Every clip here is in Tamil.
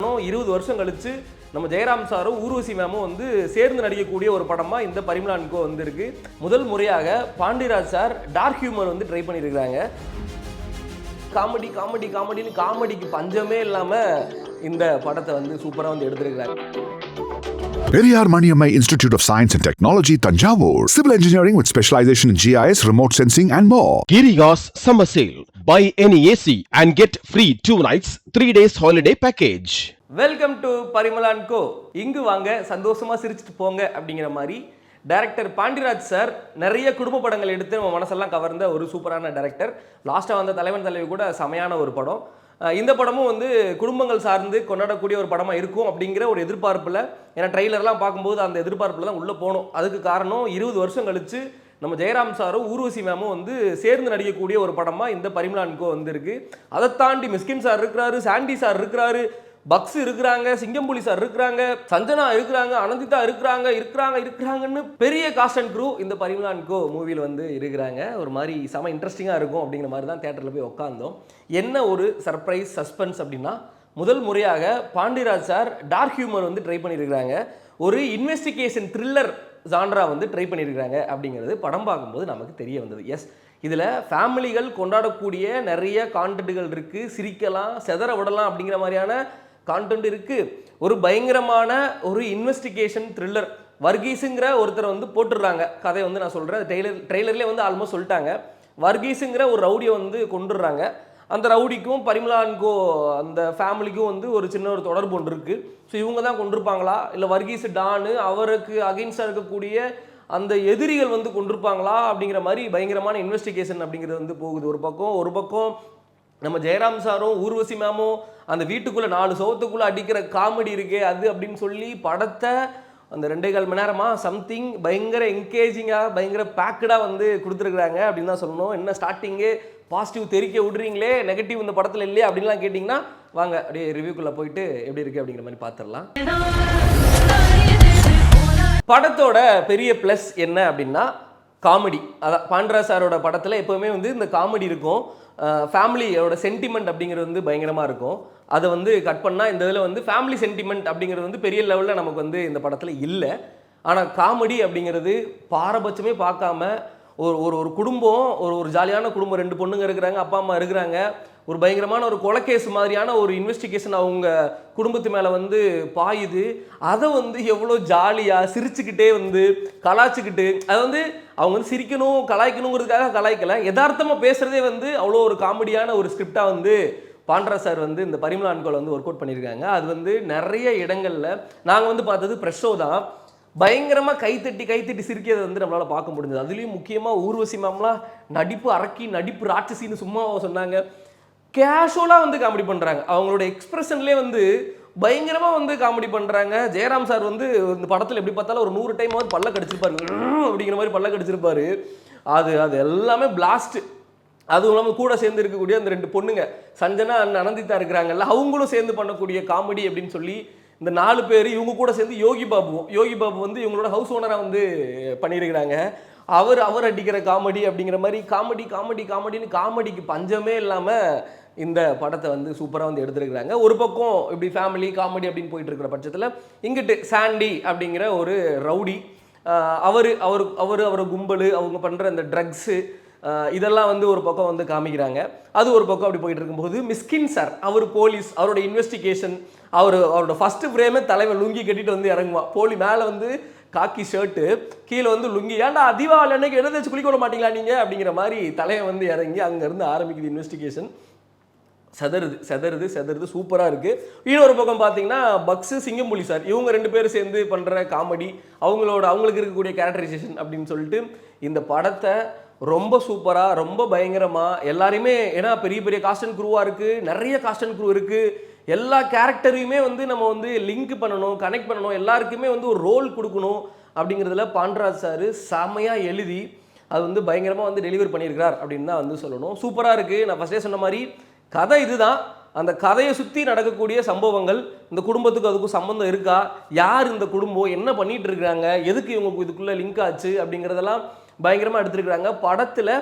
20 வருஷம் கழிச்சு நம்ம ஜெயராம் சாரும் ஊர்வசி மேமும் வந்து சேர்ந்து நடிக்கக்கூடிய ஒரு படமா இந்த பரிமளா அண்ட் கோ வந்து இருக்கு. முதல் முறையாக பாண்டிராஜ் சார் டார்க் ஹியூமர் வந்து ட்ரை பண்ணியிருக்காங்க. காமெடி காமெடி காமெடின்னு காமெடிக்கு பஞ்சமே இல்லாம இந்த படத்தை வந்து சூப்பரா வந்து எடுத்திருக்காங்க. Periyar Maniammai Institute of Science and Technology, Tanjavur. Civil engineering with specialization in GIS, remote sensing and more. Girigas Summer Sale. Buy any AC and get free 2 nights, 3 days holiday package. Welcome to Parimala and co. இங்கு வாங்க சந்தோஷமா சிரிச்சுட்டு போங்க அப்படிங்கிற மாதிரி டைரக்டர் பாண்டிராஜ் சார் நிறைய குடும்ப படங்கள் எடுத்து நம்ம மனசெல்லாம் கவர்ந்த ஒரு சூப்பரான டைரக்டர். லாஸ்ட்டாக வந்த தலைவன் தலைவி கூட செமையான ஒரு படம். இந்த படமும் வந்து குடும்பங்கள் சார்ந்து கொண்டாடக்கூடிய ஒரு படமாக இருக்கும் அப்படிங்கிற ஒரு எதிர்பார்ப்பில், ஏன்னா ட்ரெய்லர்லாம் பார்க்கும்போது அந்த எதிர்பார்ப்பில் தான் உள்ளே போகணும். அதுக்கு காரணம் 20 வருஷம் கழிச்சு நம்ம ஜெயராம் சாரும் ஊர்வசி மேமும் வந்து சேர்ந்து நடிக்கக்கூடிய ஒரு படமாக இந்த பரிமளா அண்ட் கோ வந்து இருக்கு. அதை தாண்டி மிஸ்கின் சார் இருக்கிறாரு, சாண்டி சார் இருக்கிறாரு, பக்ஸ் இருக்கிறாங்க, சிங்கம்புலி சார் இருக்கிறாங்க, சஞ்சனா இருக்கிறாங்க, அனந்திதா இருக்கிறாங்கன்னு பெரிய காஸ்ட் அண்ட் க்ரூ இந்த பரிமளா அண்ட் கோ மூவியில் வந்து இருக்கிறாங்க. ஒரு மாதிரி செம இன்ட்ரெஸ்டிங்காக இருக்கும் அப்படிங்கிற மாதிரி தான் தேட்டரில் போய் உட்காந்தோம். என்ன ஒரு சர்ப்ரைஸ் சஸ்பென்ஸ் அப்படின்னா, முதல் முறையாக பாண்டிராஜ் சார் டார்க் ஹியூமர் வந்து ட்ரை பண்ணியிருக்கிறாங்க. ஒரு இன்வெஸ்டிகேஷன் த்ரில்லர் ஜான்ரா வந்து ட்ரை பண்ணியிருக்கிறாங்க அப்படிங்கிறது படம் பார்க்கும்போது நமக்கு தெரிய வந்தது. எஸ், இதில் ஃபேமிலிகள் கொண்டாடக்கூடிய நிறைய கான்டென்ட்டுகள் இருக்குது. சிரிக்கலாம், செதற விடலாம் அப்படிங்கிற மாதிரியான கான்டென்ட் இருக்குது. ஒரு பயங்கரமான ஒரு இன்வெஸ்டிகேஷன் த்ரில்லர். வர்கீஸுங்கிற ஒருத்தரை வந்து போட்டுடுறாங்க. கதை வந்து நான் சொல்கிறேன், ட்ரெய்லர்லேயே வந்து ஆல்மோஸ்ட் சொல்லிட்டாங்க. வர்கீஸுங்கிற ஒரு ரவுடியை வந்து கொண்டுடுறாங்க. அந்த ரவுடிக்கும் பரிமளா அண்ட் கோ அந்த ஃபேமிலிக்கும் வந்து ஒரு சின்ன ஒரு தொடர்பு ஒன்று இருக்குது. ஸோ இவங்க தான் கொண்டிருப்பாங்களா, இல்லை வர்கீஸ் டானு அவருக்கு அகெயின்ஸ்டாக இருக்கக்கூடிய அந்த எதிரிகள் வந்து கொண்டிருப்பாங்களா அப்படிங்கிற மாதிரி பயங்கரமான இன்வெஸ்டிகேஷன் அப்படிங்கிறது வந்து போகுது. ஒரு பக்கம் நம்ம ஜெயராம் சாரும் ஊர்வசி மேமும் அந்த வீட்டுக்குள்ளே 4 சவத்துக்குள்ளே அடிக்கிற காமெடி இருக்கே அது அப்படின்னு சொல்லி படத்தை அந்த 2.25 மணி நேரமாக சம்திங் பயங்கர என்கேஜிங்காக பயங்கர பேக்கடாக வந்து கொடுத்துருக்குறாங்க அப்படின்னு தான் சொல்லணும். என்ன ஸ்டார்டிங்கே பாசிட்டிவ் தெரிக்க விட்றீங்களே, நெகட்டிவ் இந்த படத்தில் இல்லையே அப்படின்லாம் கேட்டிங்கன்னா வாங்க அப்படியே ரிவ்யூக்குள்ளே போயிட்டு எப்படி இருக்குது அப்படிங்கிற மாதிரி பார்த்துடலாம். படத்தோட பெரிய ப்ளஸ் என்ன அப்படின்னா காமெடி. அதான் பாண்டிராஜ் சாரோட படத்தில் எப்போவுமே வந்து இந்த காமெடி இருக்கும். ஃபேமிலியோட சென்டிமெண்ட் அப்படிங்கிறது வந்து பயங்கரமாக இருக்கும். அதை வந்து கட் பண்ணால் இந்த இதில் வந்து ஃபேமிலி சென்டிமெண்ட் அப்படிங்கிறது வந்து பெரிய லெவலில் நமக்கு வந்து இந்த படத்தில் இல்லை. ஆனால் காமெடி அப்படிங்கிறது பாரபட்சமே பார்க்காம ஒரு குடும்பம், ஒரு ஜாலியான குடும்பம், 2 பொண்ணுங்க இருக்கிறாங்க, அப்பா அம்மா இருக்கிறாங்க, ஒரு பயங்கரமான ஒரு கொலைகேஸ் மாதிரியான ஒரு இன்வெஸ்டிகேஷன் அவங்க குடும்பத்து மேலே வந்து பாயுது. அதை வந்து எவ்வளோ ஜாலியாக சிரிச்சுக்கிட்டே வந்து கலாய்ச்சிக்கிட்டு, அதை வந்து அவங்க வந்து சிரிக்கணும் கலாய்க்கணுங்கிறதுக்காக கலாய்க்கலை, யதார்த்தமாக பேசுகிறதே வந்து அவ்வளோ ஒரு காமெடியான ஒரு ஸ்கிரிப்டாக வந்து பாண்டிராஜ் சார் வந்து இந்த பரிமளா அண்ட் கோல வந்து ஒர்க் அவுட் பண்ணியிருக்காங்க. அது வந்து நிறைய இடங்களில் நாங்கள் வந்து பார்த்தது ப்ரெஷ் ஷோ தான். பயங்கரமாக கைத்தட்டி சிரிக்கிறத வந்து நம்மளால் பார்க்க முடிஞ்சது. அதுலேயும் முக்கியமாக ஊர்வசி மேம்லாம் நடிப்பு ராட்சசின்னு சும்மா சொன்னாங்க. கேஷுவலாக வந்து காமெடி பண்ணுறாங்க. அவங்களோட எக்ஸ்பிரஷன்லேயே வந்து பயங்கரமாக வந்து காமெடி பண்ணுறாங்க. ஜெயராம் சார் வந்து இந்த படத்தில் எப்படி பார்த்தாலும் ஒரு 100 டைம் வந்து பல்ல கடிச்சிருப்பாரு, அப்படிங்கிற மாதிரி பல்ல கடிச்சிருப்பாரு. அது எல்லாமே பிளாஸ்ட்டு. அதுவும் இல்லாமல் கூட சேர்ந்து இருக்கக்கூடிய அந்த 2 பொண்ணுங்க சஞ்சனா அனந்திதா இருக்கிறாங்கல்ல, அவங்களும் சேர்ந்து பண்ணக்கூடிய காமெடி அப்படின்னு சொல்லி இந்த 4 பேர் இவங்க கூட சேர்ந்து யோகி பாபு வந்து இவங்களோட ஹவுஸ் ஓனராக வந்து பண்ணியிருக்கிறாங்க. அவர் அடிக்கிற காமெடி அப்படிங்கிற மாதிரி காமெடின்னு காமெடிக்கு பஞ்சமே இல்லாமல் இந்த படத்தை வந்து சூப்பராக வந்து எடுத்துருக்கிறாங்க. ஒரு பக்கம் இப்படி ஃபேமிலி காமெடி அப்படின்னு போயிட்டு இருக்கிற பட்சத்தில் இங்கிட்டு சாண்டி அப்படிங்கிற ஒரு ரவுடி, அவர் கும்பல், அவங்க பண்ணுற அந்த ட்ரக்ஸு இதெல்லாம் வந்து ஒரு பக்கம் வந்து காமிக்கிறாங்க. அது ஒரு பக்கம் அப்படி போயிட்டு இருக்கும்போது மிஸ்கின் சார், அவர் போலீஸ், அவரோட இன்வெஸ்டிகேஷன், அவரோட ஃபஸ்ட்டு ஃப்ரேமே தலைவன் லுங்கி கட்டிட்டு வந்து இறங்குவான். போலி மேலே வந்து காக்கி ஷர்ட்டு, கீழே வந்து லுங்கி, ஏன்டா தீபாவளி அன்னைக்கு என்ன தேய்ச்சி குளிக்க விட மாட்டீங்களா நீங்கள் அப்படிங்கிற மாதிரி தலைவன் வந்து இறங்கி அங்கேருந்து ஆரம்பிக்குது இன்வெஸ்டிகேஷன். செதறுது சூப்பராக இருக்குது. இன்னொரு பக்கம் பார்த்தீங்கன்னா பக்ஸு சிங்கம்புலி சார், இவங்க 2 பேரும் சேர்ந்து பண்ணுற காமெடி, அவங்களுக்கு இருக்கக்கூடிய கேரக்டரைசேஷன் அப்படின்னு சொல்லிட்டு இந்த படத்தை ரொம்ப சூப்பராக ரொம்ப பயங்கரமாக எல்லாரையுமே, ஏன்னா பெரிய காஸ்ட் அண்ட் க்ரூவாக இருக்குது, நிறைய காஸ்ட் அண்ட் க்ரூ இருக்குது, எல்லா கேரக்டரையுமே வந்து நம்ம வந்து லிங்க் பண்ணணும், கனெக்ட் பண்ணணும், எல்லாருக்குமே வந்து ஒரு ரோல் கொடுக்கணும் அப்படிங்கிறதுல பாண்டிராஜ் சார் செமையாக எழுதி அது வந்து பயங்கரமாக வந்து டெலிவரி பண்ணியிருக்கிறார் அப்படின்னு தான் வந்து சொல்லணும். சூப்பராக இருக்குது. நான் ஃபஸ்ட்டே சொன்ன மாதிரி கதை இதுதான். அந்த கதையை சுற்றி நடக்கக்கூடிய சம்பவங்கள், இந்த குடும்பத்துக்கு அதுக்கும் சம்மந்தம் இருக்கா, யார் இந்த குடும்பம், என்ன பண்ணிகிட்டு இருக்கிறாங்க, எதுக்கு இவங்களுக்கு இதுக்குள்ளே லிங்க் ஆச்சு அப்படிங்கிறதெல்லாம் பயங்கரமாக எடுத்துருக்குறாங்க. படத்தில்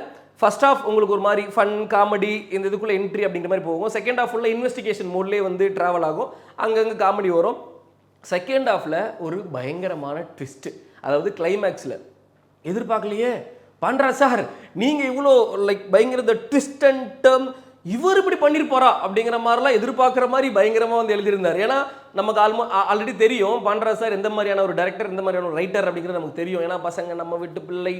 ஃபர்ஸ்ட் ஆஃப் உங்களுக்கு ஒரு மாதிரி ஃபன் காமெடி இந்த இதுக்குள்ளே என்ட்ரி அப்படிங்கிற மாதிரி போகும். செகண்ட் ஆஃப் ஃபுல்லாக இன்வெஸ்டிகேஷன் மோட்லேயே வந்து ட்ராவல் ஆகும், அங்கங்கே காமெடி வரும். செகண்ட் ஹாஃபில் ஒரு பயங்கரமான ட்விஸ்ட்டு, அதாவது கிளைமேக்ஸில் எதிர்பார்க்கலையே பண்றா சார் நீங்கள் இவ்வளோ லைக் பயங்கர இந்த ட்விஸ்ட் அண்ட் டேர்ம் இவர் இப்படி பண்ணியிருப்பாரா அப்படிங்கிற மாதிரிலாம் எதிர்பார்க்குற மாதிரி பயங்கரமாக வந்து எழுதியிருந்தார். ஏன்னா நமக்கு ஆல்ரெடி தெரியும் பண்றா சார் எந்த மாதிரியான ஒரு டைரக்டர், எந்த மாதிரியான ஒரு ரைட்டர் அப்படிங்கிறது நமக்கு தெரியும். ஏன்னா பசங்க நம்ம வீட்டு பிள்ளை,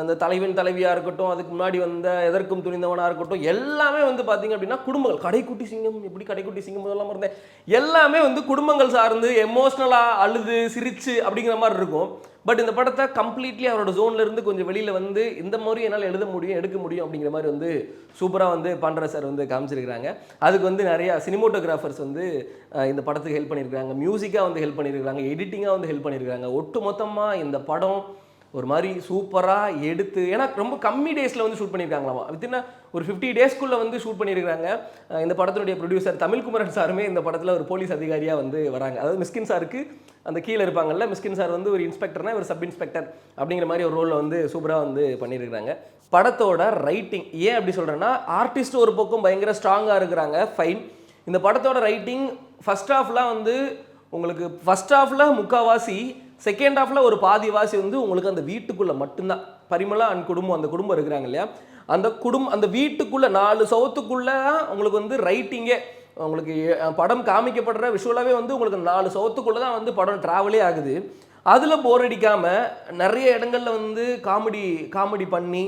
அந்த தலைவன் தலைவியாக இருக்கட்டும், அதுக்கு முன்னாடி வந்த எதற்கும் துணிந்தவனாக இருக்கட்டும், எல்லாமே வந்து பார்த்தீங்க அப்படின்னா குடும்பங்கள், கடைக்குட்டி சிங்கம், எப்படி கடைக்குட்டி சிங்கம் முதல்லாம் இருந்தேன், எல்லாமே வந்து குடும்பங்கள் சார்ந்து எமோஷ்னலாக அழுது சிரிச்சு அப்படிங்கிற மாதிரி இருக்கும். பட் இந்த படத்தை கம்ப்ளீட்லி அவரோட ஜோன்ல இருந்து கொஞ்சம் வெளியில் வந்து இந்த மாதிரி என்னால் எழுத முடியும் எடுக்க முடியும் அப்படிங்கிற மாதிரி வந்து சூப்பராக வந்து பண்ற சார் வந்து காமிச்சிருக்கிறாங்க. அதுக்கு வந்து நிறைய சினிமோட்டோகிராஃபர்ஸ் வந்து இந்த படத்துக்கு ஹெல்ப் பண்ணியிருக்காங்க, மியூசிக்காக வந்து ஹெல்ப் பண்ணியிருக்காங்க, எடிட்டிங்காக வந்து ஹெல்ப் பண்ணியிருக்காங்க. ஒட்டு மொத்தமாக இந்த படம் ஒரு மாதிரி சூப்பராக எடுத்து, ஏன்னா ரொம்ப கம்மி டேஸில் வந்து ஷூட் பண்ணியிருக்காங்களாமா, வித்தின் ஒரு 50 டேஸ்க்குள்ளே வந்து ஷூட் பண்ணியிருக்காங்க. இந்த படத்தினுடைய ப்ரொடியூசர் தமிழ்குமரன் சாருமே இந்த படத்தில் ஒரு போலீஸ் அதிகாரியாக வந்து வராங்க. அதாவது மிஸ்கின் சாருக்கு அந்த கீழே இருப்பாங்கல்ல, மிஸ்கின் சார் வந்து ஒரு இன்ஸ்பெக்டர்னா ஒரு சப் இன்ஸ்பெக்டர் அப்படிங்கிற மாதிரி ஒரு ரோலில் வந்து சூப்பராக வந்து பண்ணியிருக்கிறாங்க. படத்தோட ரைட்டிங் ஏன் அப்படி சொல்கிறேன்னா, ஆர்டிஸ்ட் ஒரு பக்கம் பயங்கர ஸ்ட்ராங்காக இருக்கிறாங்க, ஃபைன். இந்த படத்தோட ரைட்டிங் ஃபர்ஸ்ட் ஹாஃப்லாம் வந்து உங்களுக்கு ஃபர்ஸ்ட் ஹாஃபில் முக்கால்வாசி, செகண்ட் ஹாஃபில் ஒரு பாதிவாசி வந்து உங்களுக்கு அந்த வீட்டுக்குள்ளே மட்டும்தான். பரிமளா அண்ட் குடும்பம், அந்த குடும்பம் இருக்கிறாங்க இல்லையா, அந்த வீட்டுக்குள்ளே 4 சவத்துக்குள்ளே உங்களுக்கு வந்து ரைட்டிங்கே, உங்களுக்கு படம் காமிக்கப்படுற விஷுவலாகவே வந்து உங்களுக்கு 4 சவத்துக்குள்ளே தான் வந்து படம் ட்ராவலே ஆகுது. அதில் போர் அடிக்காமல் நிறைய இடங்களில் வந்து காமெடி பண்ணி,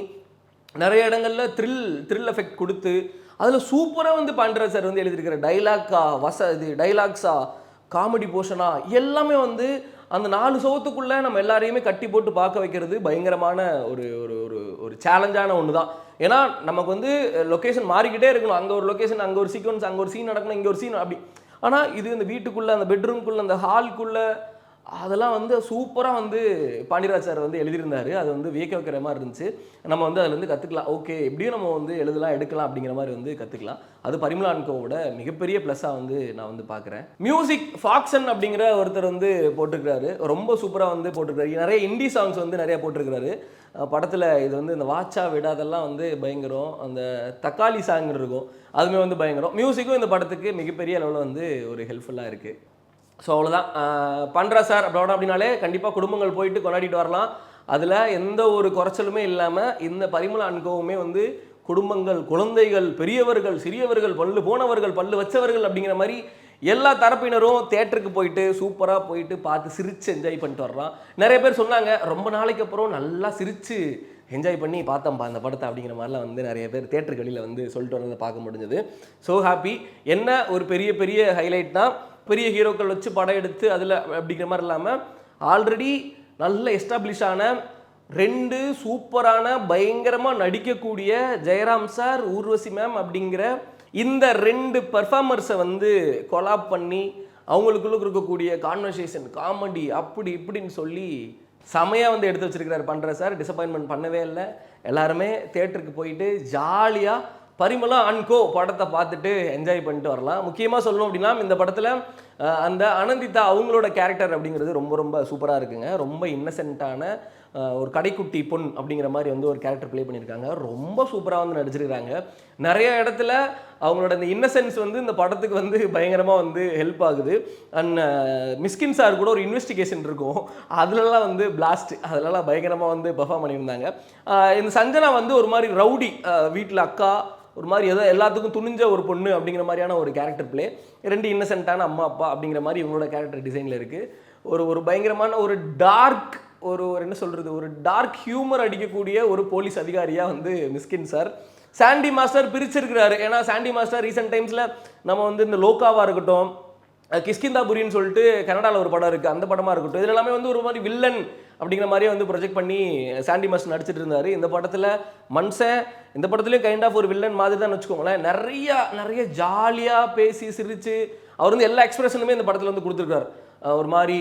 நிறைய இடங்களில் த்ரில் எஃபெக்ட் கொடுத்து, அதில் சூப்பராக வந்து பாண்டியராஜ் சார் வந்து எழுதியிருக்கிற டைலாக்ஸா காமெடி போர்ஷனா எல்லாமே வந்து அந்த 4 சவத்துக்குள்ளே நம்ம எல்லாரையுமே கட்டி போட்டு பார்க்க வைக்கிறது பயங்கரமான ஒரு ஒரு ஒரு ஒரு சேலஞ்சான ஒன்று தான். ஏன்னா நமக்கு வந்து லொக்கேஷன் மாறிக்கிட்டே இருக்கணும், அங்கே ஒரு லொக்கேஷன், அங்கே ஒரு சீக்வன்ஸ், அங்கே ஒரு சீன் நடக்கணும், இங்கே ஒரு சீன் அப்படி. ஆனால் இது இந்த வீட்டுக்குள்ளே, அந்த பெட்ரூம்குள்ளே, அந்த ஹால்குள்ளே, அதெல்லாம் வந்து சூப்பராக வந்து பாண்டியராஜ் சார் வந்து எழுதியிருந்தார். அது வந்து வியக்க வைக்கிற மாதிரி இருந்துச்சு. நம்ம வந்து அதுலேருந்து கற்றுக்கலாம், ஓகே எப்படியும் நம்ம வந்து எழுதலாம் எடுக்கலாம் அப்படிங்கிற மாதிரி வந்து கற்றுக்கலாம். அது பரிமளா அண்ட் கோவோட மிகப்பெரிய ப்ளஸ்ஸாக வந்து நான் வந்து பார்க்குறேன். மியூசிக் ஃபாக்சன் அப்படிங்கிற ஒருத்தர் வந்து போட்டிருக்கிறாரு, ரொம்ப சூப்பராக வந்து போட்டிருக்காரு. நிறைய இந்தி சாங்ஸ் வந்து நிறைய போட்டிருக்கிறாரு படத்தில். இது வந்து இந்த வாட்சா விடாதெல்லாம் வந்து பயங்கரம், அந்த தக்காளி சாங் இருக்கும் அதுவுமே வந்து பயங்கரம். மியூசிக்கும் இந்த படத்துக்கு மிகப்பெரிய அளவில் வந்து ஒரு ஹெல்ப்ஃபுல்லாக இருக்குது. ஸோ அவ்வளோதான். பண்றா சார் அப்படின்னாலே கண்டிப்பாக குடும்பங்கள் போயிட்டு கொண்டாடிட்டு வரலாம். அதில் எந்த ஒரு குறைச்சலுமே இல்லாமல் இந்த பரிமளா அண்ட் கோவுமே வந்து குடும்பங்கள், குழந்தைகள், பெரியவர்கள், சிறியவர்கள், பல்லு போனவர்கள், பல்லு வச்சவர்கள் அப்படிங்கிற மாதிரி எல்லா தரப்பினரும் தேட்டருக்கு போயிட்டு சூப்பராக போயிட்டு பார்த்து சிரித்து என்ஜாய் பண்ணிட்டு வரலாம். நிறைய பேர் சொன்னாங்க ரொம்ப நாளைக்கு அப்புறம் நல்லா சிரித்து என்ஜாய் பண்ணி பார்த்தோம்ப்பா இந்த படத்தை அப்படிங்கிற மாதிரிலாம் வந்து நிறைய பேர் தேட்டருக்கு வெளியில் வந்து சொல்லிட்டு வரதை பார்க்க முடிஞ்சது. So happy. என்ன ஒரு பெரிய ஹைலைட்னா, பெரிய ஹீரோக்கள் வச்சு படம் எடுத்து அதில் அப்படிங்கிற மாதிரி இல்லாமல் ஆல்ரெடி நல்ல எஸ்டாப்ளிஷான 2 சூப்பரான பயங்கரமாக நடிக்கக்கூடிய ஜெயராம் சார், ஊர்வசி மேம் அப்படிங்கிற இந்த 2 பெர்ஃபார்மர்ஸை வந்து கொலாப் பண்ணி அவங்களுக்குள்ள இருக்கக்கூடிய கான்வர்சேஷன், காமெடி அப்படி இப்படின்னு சொல்லி செமையாக வந்து எடுத்து வச்சிருக்கிறார் பண்ற சார். டிசப்பாயின்மெண்ட் பண்ணவே இல்லை. எல்லாருமே தேட்டருக்கு போயிட்டு ஜாலியாக பரிமளா அண்ட் கோ படத்தை பார்த்துட்டு என்ஜாய் பண்ணிட்டு வரலாம். முக்கியமாக சொல்லணும் அப்படின்னா, இந்த படத்தில் அந்த அனந்திதா அவங்களோட கேரக்டர் அப்படிங்கிறது ரொம்ப சூப்பராக இருக்குங்க. ரொம்ப இன்னசென்ட்டான ஒரு கடைக்குட்டி பொன் அப்படிங்கிற மாதிரி வந்து ஒரு கேரக்டர் ப்ளே பண்ணியிருக்காங்க. ரொம்ப சூப்பராக வந்து நடிச்சிருக்காங்க. நிறைய இடத்துல அவங்களோட இந்த இன்னசென்ஸ் வந்து இந்த படத்துக்கு வந்து பயங்கரமாக வந்து ஹெல்ப் ஆகுது. அண்ட் மிஸ்கின் சார் கூட ஒரு இன்வெஸ்டிகேஷன் இருக்கும், அதுலலாம் வந்து பிளாஸ்ட், அதிலலாம் பயங்கரமாக வந்து பெர்ஃபார்ம் பண்ணியிருந்தாங்க. இந்த சஞ்சனா வந்து ஒரு மாதிரி ரவுடி, வீட்டில் அக்கா, ஒரு மாதிரி ஏதோ எல்லாத்துக்கும் துணிஞ்ச ஒரு பொண்ணு அப்படிங்கிற மாதிரியான ஒரு கேரக்டர் பிளே. 2 இன்னசென்ட்டான அம்மா அப்பா அப்படிங்கிற மாதிரி இவங்களோட கேரக்டர் டிசைனில் இருக்குது. ஒரு பயங்கரமான ஒரு டார்க், ஒரு என்ன சொல்கிறது, ஒரு டார்க் ஹியூமர் அடிக்கக்கூடிய ஒரு போலீஸ் அதிகாரியாக வந்து மிஸ்கின் சார். சாண்டி மாஸ்டர் பிரிச்சிருக்கிறாரு. ஏன்னா சாண்டி மாஸ்டர் ரீசெண்ட் டைம்ஸில் நம்ம வந்து இந்த லோகாவாக இருக்கட்டும், கிஷ்கிந்தாபுரின்னு சொல்லிட்டு கனடாவில் ஒரு படம் இருக்குது, அந்த படமாக இருக்கட்டும், இதில் எல்லாமே வந்து ஒரு மாதிரி வில்லன் அப்படிங்கிற மாதிரியே வந்து ப்ரொஜெக்ட் பண்ணி சாண்டி மாஸ்டர் நடிச்சிட்டு இருந்தார். இந்த படத்தில் மனுஷன், இந்த படத்துலேயும் கைண்ட் ஆஃப் ஒரு வில்லன் மாதிரி தான் வச்சுக்கோங்களேன். நிறைய ஜாலியாக பேசி சிரித்து அவர் வந்து எல்லா எக்ஸ்பிரஷனுமே இந்த படத்தில் வந்து கொடுத்துருக்காரு. ஒரு மாதிரி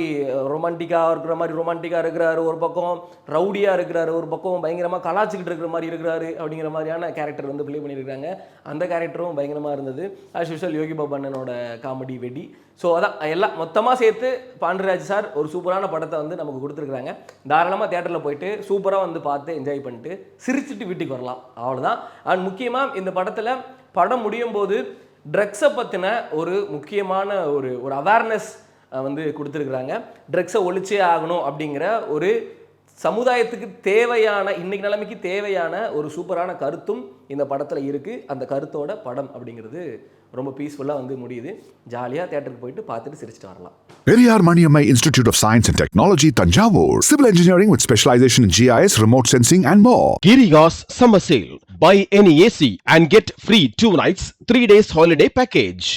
ரொமான்டிக்காக இருக்கிற மாதிரி ரொமான்டிக்காக இருக்கிறாரு, ஒரு பக்கம் ரவுடியாக இருக்கிறாரு, ஒரு பக்கம் பயங்கரமாக கலாச்சிக்கிட்டு இருக்கிற மாதிரி இருக்கிறாரு அப்படிங்கிற மாதிரியான கேரக்டர் வந்து ப்ளே பண்ணியிருக்காங்க. அந்த கேரக்டரும் பயங்கரமாக இருந்தது. ஆஸ் யூஷுவல் யோகி பாபு அண்ணனோட காமெடி வெடி. ஸோ அதான் எல்லாம் மொத்தமாக சேர்த்து பாண்டியராஜ் சார் ஒரு சூப்பரான படத்தை வந்து நமக்கு கொடுத்துருக்குறாங்க. தாராளமாக தேட்டரில் போயிட்டு சூப்பராக வந்து பார்த்து என்ஜாய் பண்ணிட்டு சிரிச்சுட்டு வீட்டுக்கு வரலாம், அவ்வளோதான். அண்ட் முக்கியமாக இந்த படத்தில் படம் முடியும் போது ட்ரக்ஸை பற்றின ஒரு முக்கியமான ஒரு அவேர்னஸ் வந்து கொடுத்துருக்குறாங்க. ட்ரக்ஸை ஒழிச்சே ஆகணும் அப்படிங்கிற ஒரு சமுதாயத்துக்கு தேவையான, இன்னைக்கு நிலைமைக்கு தேவையான ஒரு சூப்பரான கருத்தும் இந்த படத்தில் இருக்குது. அந்த கருத்தோட படம் அப்படிங்கிறது ரொம்ப பீஸ்ஃபுல்லாக வந்து முடியுது. ஜாலியாக தேட்டருக்கு போயிட்டு பார்த்துட்டு சிரிச்சுட்டு வரலாம். Periyar Maniammai Institute of Science and Technology, Tanjavur. Civil engineering with specialization in GIS, remote sensing and more. Giriga's summer sale. Buy any AC and get free 2 nights, 3 days holiday package.